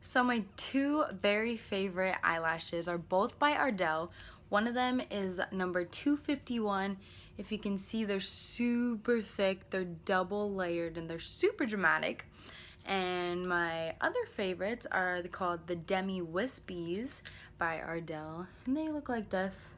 So my two very favorite eyelashes are both by Ardell. One of them is number 251. If you can see, they're super thick, they're double layered, and they're super dramatic. And my other favorites are called the Demi Wispies by Ardell, and they look like this.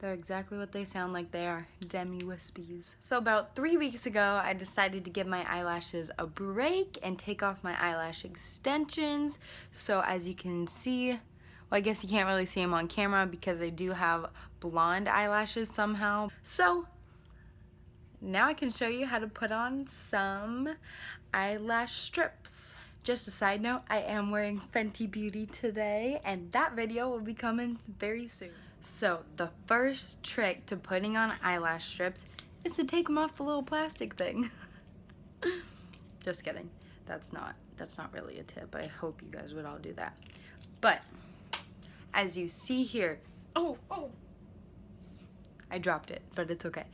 They're exactly what they sound like. They are Demi Wispies. So about 3 weeks ago, I decided to give my eyelashes a break and take off my eyelash extensions. So as you can see, well, I guess you can't really see them on camera because I do have blonde eyelashes somehow. So now I can show you how to put on some eyelash strips. Just a side note, I am wearing Fenty Beauty today, and that video will be coming very soon. So the first trick to putting on eyelash strips is to take them off the little plastic thing. Just kidding. That's not really a tip. I hope you guys would all do that. But as you see here, oh, I dropped it, but it's okay.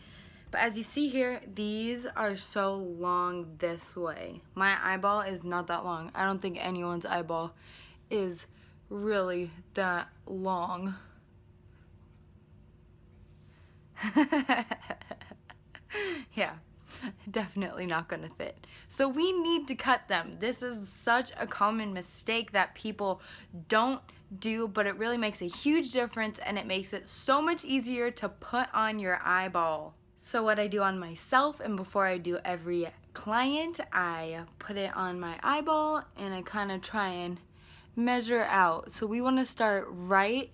But as you see here, these are so long this way. My eyeball is not that long. I don't think anyone's eyeball is really that long. Yeah, definitely not gonna fit. So we need to cut them. This is such a common mistake that people don't do, but it really makes a huge difference, and it makes it so much easier to put on your eyeball. So what I do on myself, and before I do every client, I put it on my eyeball and I kind of try and measure out. So we want to start right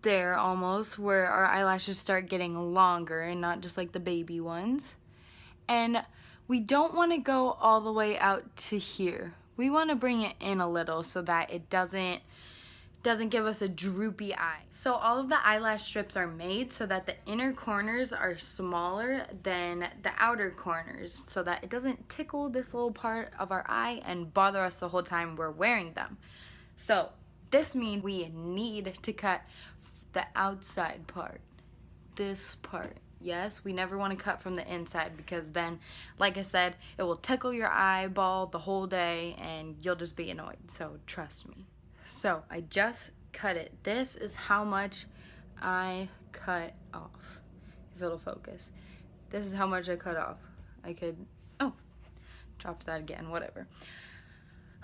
there almost where our eyelashes start getting longer and not just like the baby ones. And we don't want to go all the way out to here. We want to bring it in a little so that it doesn't give us a droopy eye. So all of the eyelash strips are made so that the inner corners are smaller than the outer corners so that it doesn't tickle this little part of our eye and bother us the whole time we're wearing them. So this means we need to cut the outside part, this part. Yes, we never want to cut from the inside because then, like I said, it will tickle your eyeball the whole day and you'll just be annoyed, so trust me. So I just cut it. This is how much I cut off, if it'll focus. This is how much I cut off. I could, oh, dropped that again, whatever.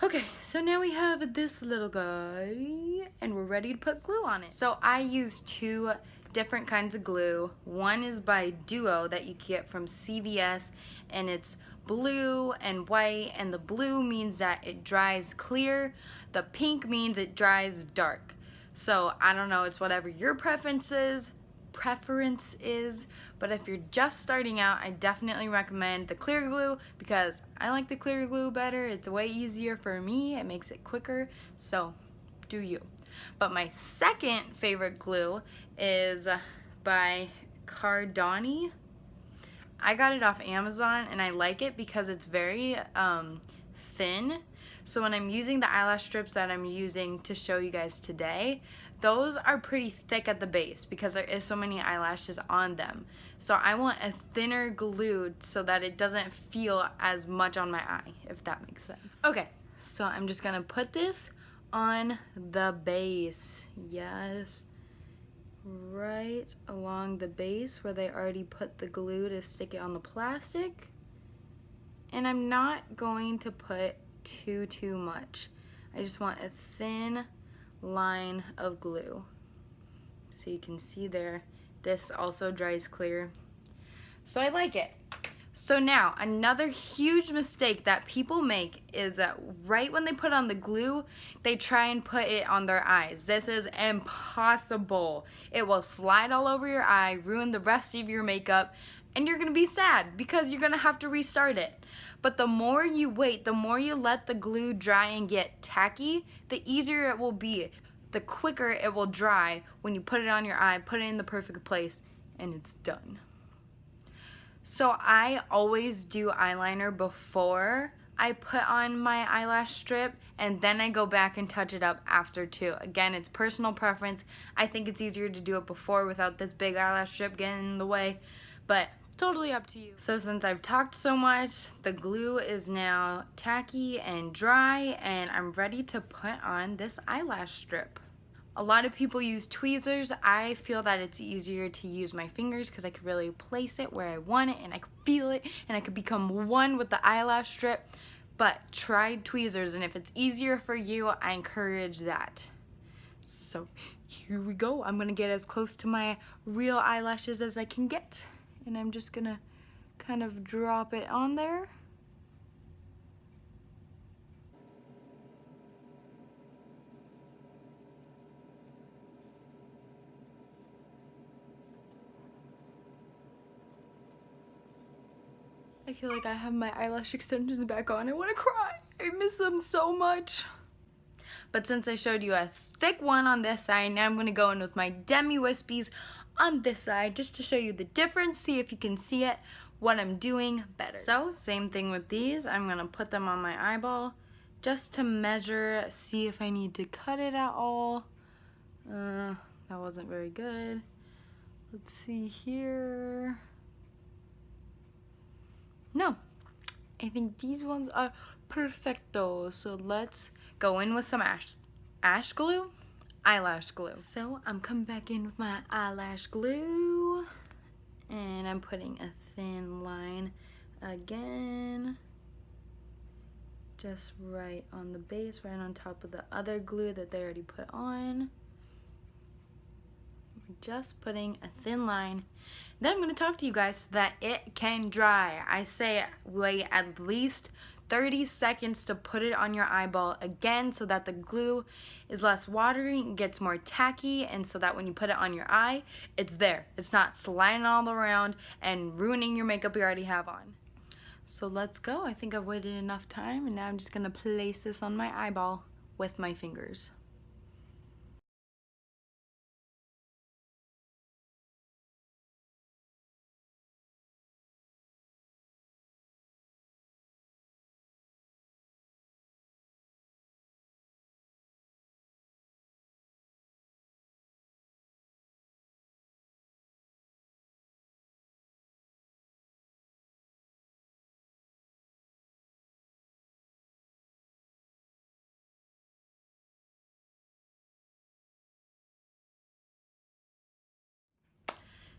Okay, so now we have this little guy and we're ready to put glue on it. So I use two different kinds of glue. One is by Duo that you get from CVS, and it's blue and white, and the blue means that it dries clear. The pink means it dries dark. So I don't know, it's whatever your preference is, but if you're just starting out, I definitely recommend the clear glue because I like the clear glue better. It's way easier for me, it makes it quicker, so do you. But my second favorite glue is by Cardani. I got it off Amazon and I like it because it's very thin. So when I'm using the eyelash strips that I'm using to show you guys today, those are pretty thick at the base because there is so many eyelashes on them. So I want a thinner glue so that it doesn't feel as much on my eye, if that makes sense. Okay, so I'm just gonna put this on the base. Yes, right along the base where they already put the glue to stick it on the plastic. And I'm not going to put too much. I just want a thin line of glue. So you can see there, this also dries clear. So I like it. So now, another huge mistake that people make is that right when they put on the glue, they try and put it on their eyes. This is impossible. It will slide all over your eye, ruin the rest of your makeup, and you're gonna be sad because you're gonna have to restart it. But the more you wait, the more you let the glue dry and get tacky, the easier it will be. The quicker it will dry when you put it on your eye, put it in the perfect place, and it's done. So I always do eyeliner before I put on my eyelash strip, and then I go back and touch it up after too. Again, it's personal preference. I think it's easier to do it before without this big eyelash strip getting in the way, but Totally up to you. So since I've talked so much, the glue is now tacky and dry, and I'm ready to put on this eyelash strip. A lot of people use tweezers. I feel that it's easier to use my fingers because I could really place it where I want it, and I could feel it, and I could become one with the eyelash strip. But try tweezers, and if it's easier for you, I encourage that. So here we go. I'm gonna get as close to my real eyelashes as I can get, and I'm just gonna kind of drop it on there. I feel like I have my eyelash extensions back on. I want to cry. I miss them so much. But since I showed you a thick one on this side, now I'm going to go in with my Demi Wispies on this side just to show you the difference, see if you can see it, what I'm doing better. So, same thing with these. I'm going to put them on my eyeball just to measure, see if I need to cut it at all. That wasn't very good. Let's see here. No, I think these ones are perfecto. So let's go in with some eyelash glue. So I'm coming back in with my eyelash glue, and I'm putting a thin line again, just right on the base, right on top of the other glue that they already put on. Just putting a thin line. Then I'm going to talk to you guys so that it can dry. I say wait at least 30 seconds to put it on your eyeball again, so that the glue is less watery and gets more tacky, and so that when you put it on your eye, it's there. It's not sliding all around and ruining your makeup you already have on. So let's go. I think I've waited enough time, and now I'm just going to place this on my eyeball with my fingers.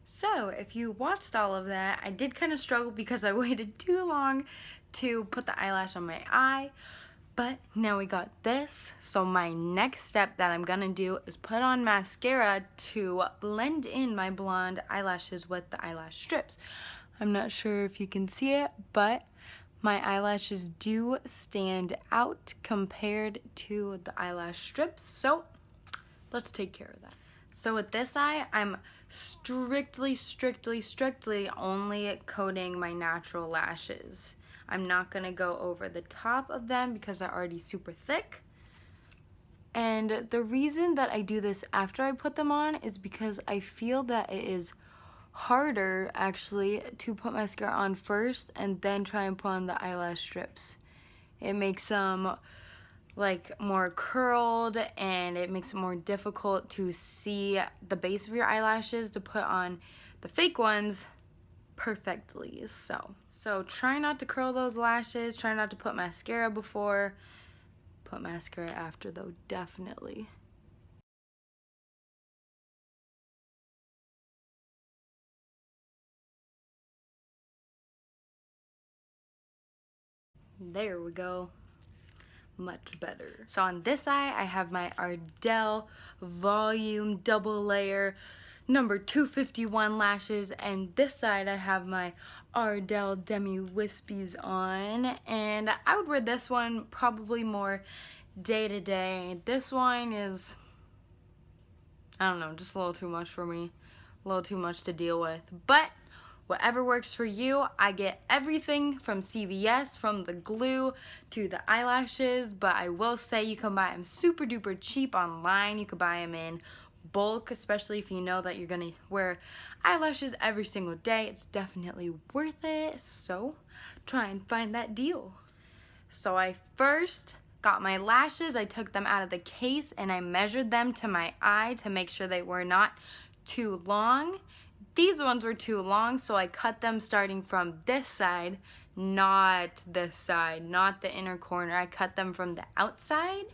So if you watched all of that, I did kind of struggle because I waited too long to put the eyelash on my eye, but now we got this. So my next step that I'm gonna do is put on mascara to blend in my blonde eyelashes with the eyelash strips. I'm not sure if you can see it, but my eyelashes do stand out compared to the eyelash strips, so let's take care of that. So with this eye, I'm strictly only coating my natural lashes. I'm not gonna go over the top of them because they're already super thick. And the reason that I do this after I put them on is because I feel that it is harder actually to put mascara on first and then try and put on the eyelash strips. It makes them like more curled, and it makes it more difficult to see the base of your eyelashes to put on the fake ones perfectly. So try not to curl those lashes, try not to put mascara before, put mascara after though, definitely. There we go. Much better. So on this eye, I have my Ardell Volume Double Layer number 251 lashes, and this side I have my Ardell Demi Wispies on, and I would wear this one probably more day to day. This one is, I don't know, just a little too much for me, a little too much to deal with, but whatever works for you. I get everything from CVS, from the glue to the eyelashes, but I will say you can buy them super duper cheap online. You can buy them in bulk, especially if you know that you're gonna wear eyelashes every single day. It's definitely worth it, so try and find that deal. So I first got my lashes, I took them out of the case and I measured them to my eye to make sure they were not too long. these ones were too long, so I cut them starting from this side, not this side, not the inner corner. I cut them from the outside,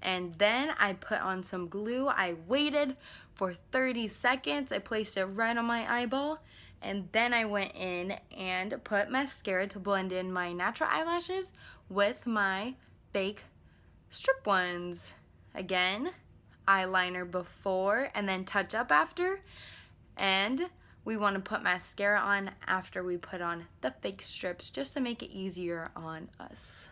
and then I put on some glue. I waited for 30 seconds. I placed it right on my eyeball, and then I went in and put mascara to blend in my natural eyelashes with my fake strip ones. Again, eyeliner before and then touch up after, and we want to put mascara on after we put on the fake strips, just to make it easier on us.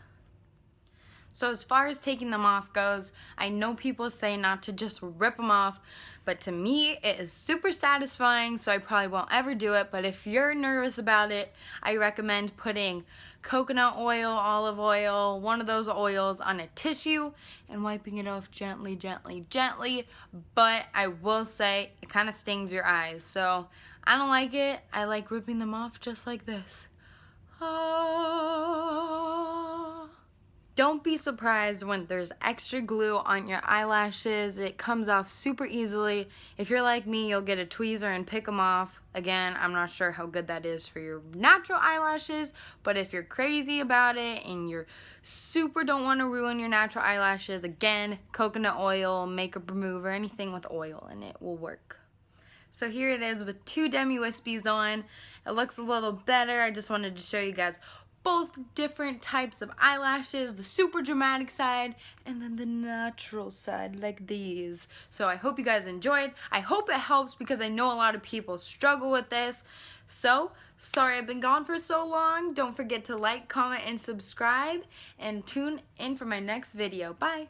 So as far as taking them off goes, I know people say not to just rip them off, but to me it is super satisfying, so I probably won't ever do it. But if you're nervous about it, I recommend putting coconut oil, olive oil, one of those oils on a tissue and wiping it off gently, gently, gently. But I will say it kind of stings your eyes, so I don't like it. I like ripping them off just like this. Don't be surprised when there's extra glue on your eyelashes. It comes off super easily. If you're like me, you'll get a tweezer and pick them off. Again, I'm not sure how good that is for your natural eyelashes, but if you're crazy about it and you're super don't want to ruin your natural eyelashes, again, coconut oil, makeup remover, anything with oil in it will work. So here it is with 2 Demi Wispies on. It looks a little better. I just wanted to show you guys both different types of eyelashes, the super dramatic side and then the natural side like these. So I hope you guys enjoyed. I hope it helps because I know a lot of people struggle with this. So sorry I've been gone for so long. Don't forget to like, comment, and subscribe, and tune in for my next video. Bye.